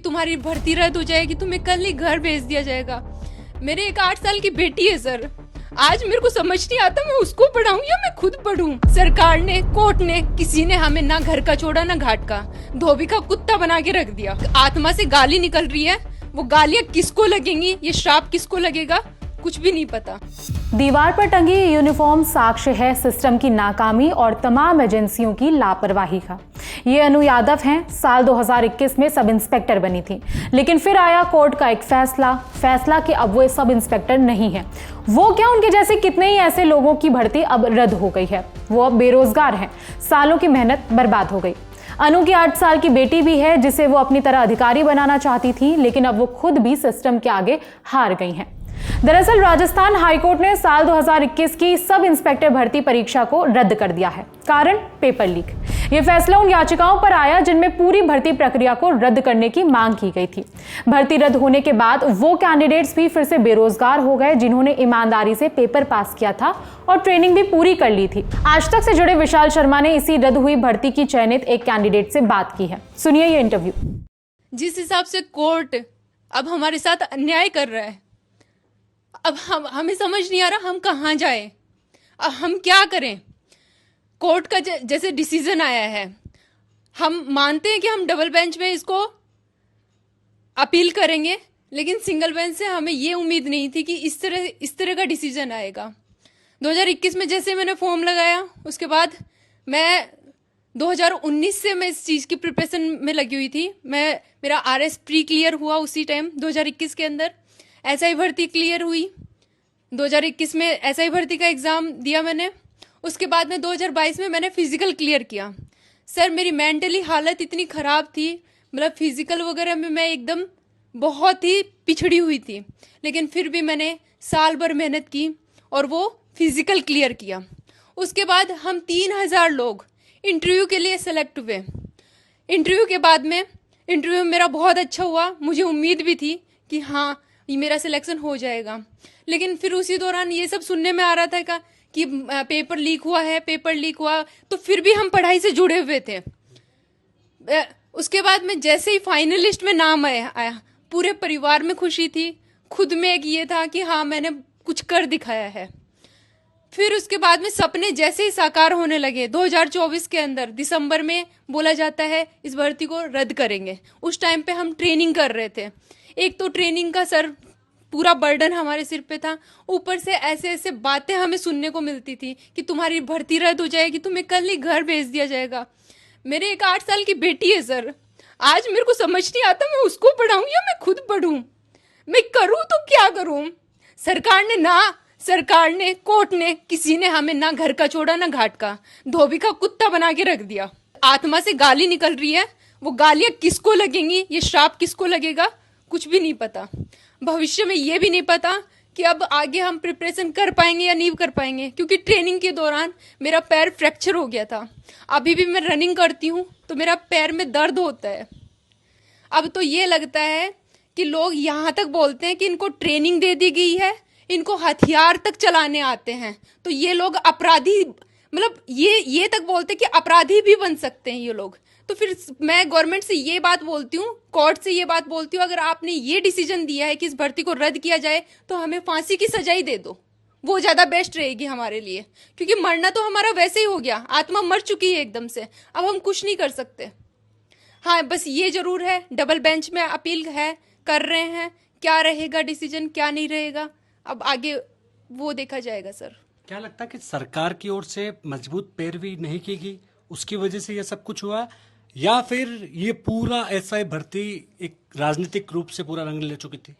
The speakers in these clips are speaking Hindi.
तुम्हारी भर्ती रद्द हो जाएगी, तुम्हें कल ही घर भेज दिया जाएगा। मेरे एक 8 साल की बेटी है सर, आज मेरे को समझ नहीं आता मैं उसको पढ़ाऊं या मैं खुद पढ़ूं। सरकार ने, कोर्ट ने, किसी ने हमें ना घर का छोड़ा ना घाट का, धोबी का कुत्ता बना के रख दिया। आत्मा से गाली निकल रही है, वो गालियां किसको लगेंगी, ये श्राप किसको लगेगा, कुछ भी नहीं पता। दीवार पर टंगी यूनिफॉर्म साक्ष्य है सिस्टम की नाकामी और तमाम एजेंसियों की लापरवाही का। ये अनु यादव हैं, साल 2021 में सब इंस्पेक्टर बनी थी, लेकिन फिर आया कोर्ट का एक फैसला कि अब वो सब इंस्पेक्टर नहीं है। वो क्या, उनके जैसे कितने ही ऐसे लोगों की भर्ती अब रद्द हो गई है। वो अब बेरोजगार हैं, सालों की मेहनत बर्बाद हो गई। अनु की 8 साल की बेटी भी है जिसे वो अपनी तरह अधिकारी बनाना चाहती थी, लेकिन अब वो खुद भी सिस्टम के आगे हार गई हैं। दरअसल राजस्थान हाईकोर्ट ने साल 2021 की सब इंस्पेक्टर भर्ती परीक्षा को रद्द कर दिया है। कारण पेपर लीक। यह फैसला उन याचिकाओं पर आया जिनमें पूरी भर्ती प्रक्रिया को रद्द करने की मांग की गई थी। भर्ती रद्द होने के बाद वो कैंडिडेट्स भी फिर से बेरोजगार हो गए जिन्होंने ईमानदारी से पेपर पास किया था और ट्रेनिंग भी पूरी कर ली थी। आज तक से जुड़े विशाल शर्मा ने इसी रद्द हुई भर्ती की चयनित एक कैंडिडेट से बात की है। सुनिए ये इंटरव्यू। जिस हिसाब से कोर्ट अब हमारे साथ अन्याय कर रहा है, अब हमें समझ नहीं आ रहा हम कहाँ जाएं, अब हम क्या करें। कोर्ट का जैसे डिसीजन आया है, हम मानते हैं कि हम डबल बेंच में इसको अपील करेंगे, लेकिन सिंगल बेंच से हमें ये उम्मीद नहीं थी कि इस तरह का डिसीजन आएगा। 2021 में जैसे मैंने फॉर्म लगाया, उसके बाद मैं 2019 से मैं इस चीज़ की प्रिपरेशन में लगी हुई थी। मेरा RS प्री क्लियर हुआ उसी टाइम 2021 के अंदर। SI भर्ती क्लियर हुई 2021 में, SI भर्ती का एग्ज़ाम दिया मैंने। उसके बाद में 2022 में मैंने फिजिकल क्लियर किया। सर मेरी मेंटली हालत इतनी ख़राब थी, मतलब फिजिकल वगैरह में मैं एकदम बहुत ही पिछड़ी हुई थी, लेकिन फिर भी मैंने साल भर मेहनत की और वो फिजिकल क्लियर किया। उसके बाद हम 3000 लोग इंटरव्यू के लिए सेलेक्ट हुए। इंटरव्यू के बाद में इंटरव्यू मेरा बहुत अच्छा हुआ, मुझे उम्मीद भी थी कि हाँ ये मेरा सिलेक्शन हो जाएगा। लेकिन फिर उसी दौरान ये सब सुनने में आ रहा था कि पेपर लीक हुआ, तो फिर भी हम पढ़ाई से जुड़े हुए थे। उसके बाद में जैसे ही फाइनल लिस्ट में नाम आया, पूरे परिवार में खुशी थी, खुद में एक ये था कि हाँ मैंने कुछ कर दिखाया है। फिर उसके बाद में सपने जैसे ही साकार होने लगे, 2024 के अंदर दिसंबर में बोला जाता है इस भर्ती को रद्द करेंगे। उस टाइम पे हम ट्रेनिंग कर रहे थे। एक तो ट्रेनिंग का सर पूरा बर्डन हमारे सिर पे था, ऊपर से ऐसे ऐसे बातें हमें सुनने को मिलती थी कि तुम्हारी भर्ती रद्द हो जाएगी, तुम्हें कल ही घर भेज दिया जाएगा। मेरे एक 8 साल की बेटी है सर, आज मेरे को समझ नहीं आता मैं उसको पढ़ाऊं या मैं खुद पढ़ूं, मैं करूं तो क्या करूं। सरकार ने, कोर्ट ने, किसी ने हमें ना घर का छोड़ा ना घाट का, धोबी का कुत्ता बना के रख दिया। आत्मा से गाली निकल रही है, वो गालियां किसको लगेंगी, ये श्राप किसको लगेगा, कुछ भी नहीं पता। भविष्य में ये भी नहीं पता कि अब आगे हम प्रिपरेशन कर पाएंगे या नहीं कर पाएंगे, क्योंकि ट्रेनिंग के दौरान मेरा पैर फ्रैक्चर हो गया था। अभी भी मैं रनिंग करती हूँ तो मेरा पैर में दर्द होता है। अब तो ये लगता है कि लोग यहाँ तक बोलते हैं कि इनको ट्रेनिंग दे दी गई है, इनको हथियार तक चलाने आते हैं, तो ये लोग अपराधी, मतलब ये तक बोलते हैं कि अपराधी भी बन सकते हैं ये लोग। तो फिर मैं गवर्नमेंट से ये बात बोलती हूँ, कोर्ट से ये बात बोलती हूँ, अगर आपने ये डिसीजन दिया है कि इस भर्ती को रद्द किया जाए तो हमें फांसी की सजा ही दे दो, वो ज़्यादा बेस्ट रहेगी हमारे लिए, क्योंकि मरना तो हमारा वैसे ही हो गया, आत्मा मर चुकी है एकदम से, अब हम कुछ नहीं कर सकते। हाँ बस ये जरूर है, डबल बेंच में अपील है, कर रहे हैं, क्या रहेगा डिसीजन क्या नहीं रहेगा अब आगे वो देखा जाएगा। सर क्या लगता है कि सरकार की ओर से मजबूत पैरवी नहीं की गई, उसकी वजह से यह सब कुछ हुआ, या फिर ये पूरा SI भर्ती एक राजनीतिक रूप से पूरा रंग ले चुकी थी?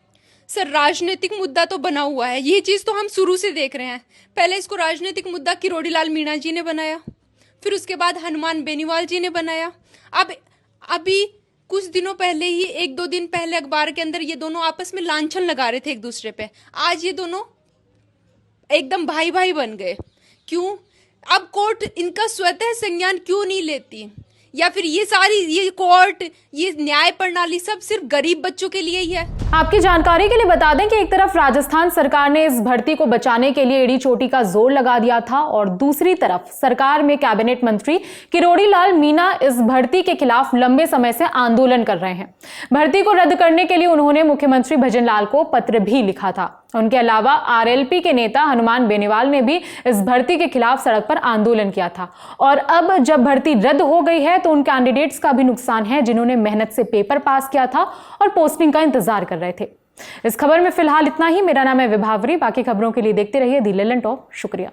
सर राजनीतिक मुद्दा तो बना हुआ है, ये चीज़ तो हम शुरू से देख रहे हैं। पहले इसको राजनीतिक मुद्दा किरोड़ी लाल मीणा जी ने बनाया, फिर उसके बाद हनुमान बेनीवाल जी ने बनाया। अब अभी कुछ दिनों पहले ही, 1-2 दिन पहले अखबार के अंदर ये दोनों आपस में लांछन लगा रहे थे एक दूसरे पे। आज ये दोनों एकदम भाई भाई बन गए। क्यों? अब कोर्ट इनका स्वतः संज्ञान क्यों नहीं लेती? या फिर ये सारी ये कोर्ट, ये न्याय प्रणाली सब सिर्फ गरीब बच्चों के लिए ही है? आपकी जानकारी के लिए बता दें कि एक तरफ राजस्थान सरकार ने इस भर्ती को बचाने के लिए एड़ी चोटी का जोर लगा दिया था और दूसरी तरफ सरकार में कैबिनेट मंत्री किरोड़ी लाल मीणा इस भर्ती के खिलाफ लंबे समय से आंदोलन कर रहे हैं। भर्ती को रद्द करने के लिए उन्होंने मुख्यमंत्री भजन लाल को पत्र भी लिखा था। उनके अलावा आरएलपी के नेता हनुमान बेनीवाल ने भी इस भर्ती के खिलाफ सड़क पर आंदोलन किया था। और अब जब भर्ती रद्द हो गई है तो उन कैंडिडेट्स का भी नुकसान है जिन्होंने मेहनत से पेपर पास किया था और पोस्टिंग का इंतजार कर रहे थे। इस खबर में फिलहाल इतना ही। मेरा नाम है विभावरी। बाकी खबरों के लिए देखते रहिए दी लेलन टॉप। शुक्रिया।